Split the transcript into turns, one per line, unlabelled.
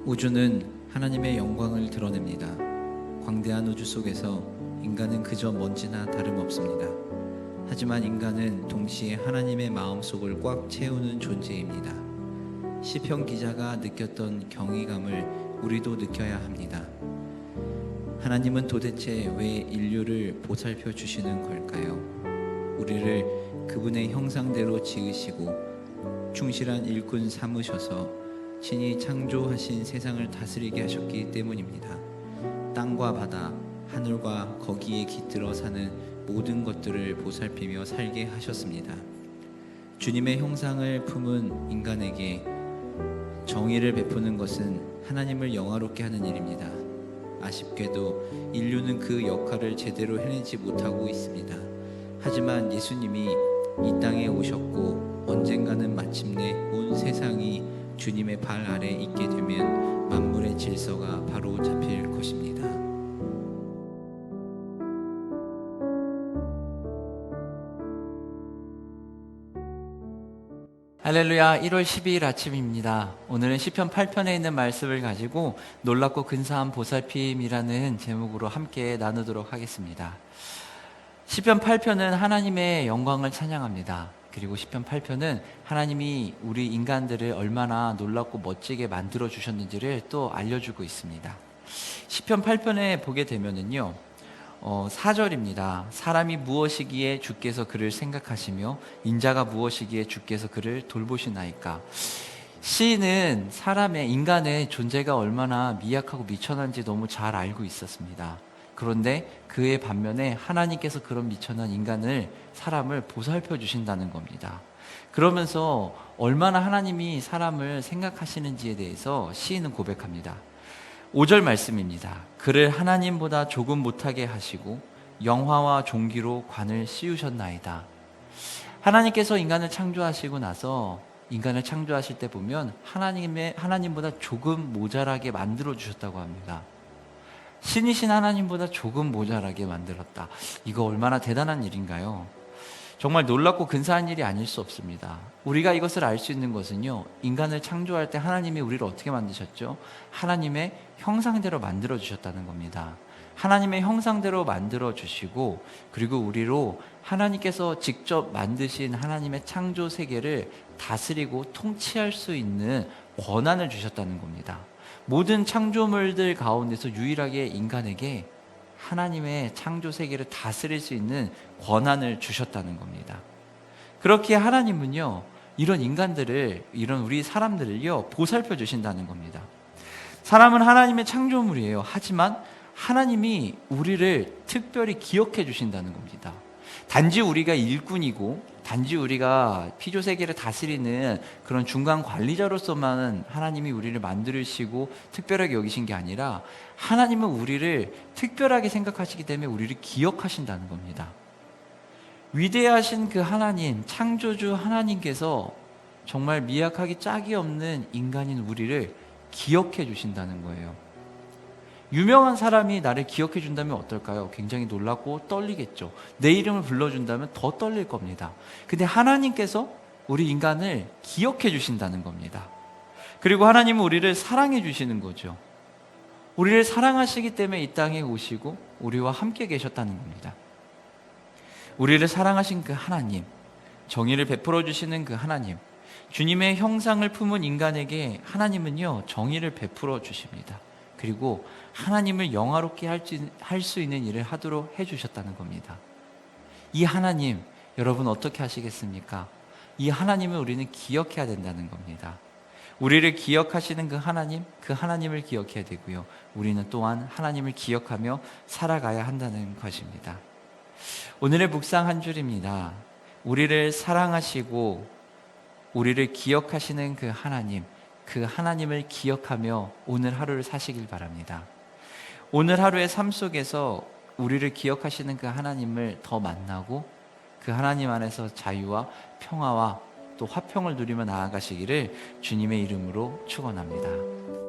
우주는 하나님의 영광을 드러냅니다. 광대한 우주 속에서 인간은 그저 먼지나 다름없습니다. 하지만 인간은 동시에 하나님의 마음속을 꽉 채우는 존재입니다. 시편 기자가 느꼈던 경이감을 우리도 느껴야 합니다. 하나님은 도대체 왜 인류를 보살펴 주시는 걸까요? 우리를 그분의 형상대로 지으시고 충실한 일꾼 삼으셔서 친히 창조하신 세상을 다스리게 하셨기 때문입니다. 땅과 바다, 하늘과 거기에 깃들어 사는 모든 것들을 보살피며 살게 하셨습니다. 주님의 형상을 품은 인간에게 정의를 베푸는 것은 하나님을 영화롭게 하는 일입니다. 아쉽게도 인류는 그 역할을 제대로 해내지 못하고 있습니다. 하지만 예수님이 이 땅에 오셨고 언젠가는 마침내 온 세상이 주님의 발 아래 있게 되면 만물의 질서가 바로 잡힐 것입니다.
할렐루야. 1월 12일 아침입니다. 오늘은 시편 8편에 있는 말씀을 가지고 놀랍고 근사한 보살핌이라는 제목으로 함께 나누도록 하겠습니다. 시편 8편은 하나님의 영광을 찬양합니다. 그리고 시편 8편은 하나님이 우리 인간들을 얼마나 놀랍고 멋지게 만들어 주셨는지를 또 알려주고 있습니다. 시편 8편에 보게 되면은요, 4절입니다. 사람이 무엇이기에 주께서 그를 생각하시며 인자가 무엇이기에 주께서 그를 돌보시나이까. 시인은 인간의 존재가 얼마나 미약하고 미천한지 너무 잘 알고 있었습니다. 그런데 그의 반면에 하나님께서 그런 미천한 사람을 보살펴 주신다는 겁니다. 그러면서 얼마나 하나님이 사람을 생각하시는지에 대해서 시인은 고백합니다. 5절 말씀입니다. 그를 하나님보다 조금 못하게 하시고 영화와 종기로 관을 씌우셨나이다. 하나님께서 인간을 창조하시고 나서 인간을 창조하실 때 보면 하나님보다 조금 모자라게 만들어 주셨다고 합니다. 신이신 하나님보다 조금 모자라게 만들었다. 이거 얼마나 대단한 일인가요? 정말 놀랍고 근사한 일이 아닐 수 없습니다. 우리가 이것을 알 수 있는 것은요, 인간을 창조할 때 하나님이 우리를 어떻게 만드셨죠? 하나님의 형상대로 만들어 주셨다는 겁니다. 하나님의 형상대로 만들어 주시고, 그리고 우리로 하나님께서 직접 만드신 하나님의 창조 세계를 다스리고 통치할 수 있는 권한을 주셨다는 겁니다. 모든 창조물들 가운데서 유일하게 인간에게 하나님의 창조 세계를 다스릴 수 있는 권한을 주셨다는 겁니다. 그렇게 하나님은요, 이런 우리 사람들을요, 보살펴 주신다는 겁니다. 사람은 하나님의 창조물이에요. 하지만 하나님이 우리를 특별히 기억해 주신다는 겁니다. 단지 우리가 일꾼이고 단지 우리가 피조세계를 다스리는 그런 중간 관리자로서만 하나님이 우리를 만드시고 특별하게 여기신 게 아니라 하나님은 우리를 특별하게 생각하시기 때문에 우리를 기억하신다는 겁니다. 위대하신 그 하나님, 창조주 하나님께서 정말 미약하기 짝이 없는 인간인 우리를 기억해 주신다는 거예요. 유명한 사람이 나를 기억해 준다면 어떨까요? 굉장히 놀랍고 떨리겠죠. 내 이름을 불러준다면 더 떨릴 겁니다. 근데 하나님께서 우리 인간을 기억해 주신다는 겁니다. 그리고 하나님은 우리를 사랑해 주시는 거죠. 우리를 사랑하시기 때문에 이 땅에 오시고 우리와 함께 계셨다는 겁니다. 우리를 사랑하신 그 하나님, 정의를 베풀어 주시는 그 하나님, 주님의 형상을 품은 인간에게 하나님은요, 정의를 베풀어 주십니다. 그리고 하나님을 영화롭게 할 수 있는 일을 하도록 해주셨다는 겁니다. 이 하나님, 여러분 어떻게 하시겠습니까? 이 하나님을 우리는 기억해야 된다는 겁니다. 우리를 기억하시는 그 하나님을 기억해야 되고요. 우리는 또한 하나님을 기억하며 살아가야 한다는 것입니다. 오늘의 묵상 한 줄입니다. 우리를 사랑하시고 우리를 기억하시는 그 하나님을 기억하며 오늘 하루를 사시길 바랍니다. 오늘 하루의 삶 속에서 우리를 기억하시는 그 하나님을 더 만나고 그 하나님 안에서 자유와 평화와 또 화평을 누리며 나아가시기를 주님의 이름으로 축원합니다.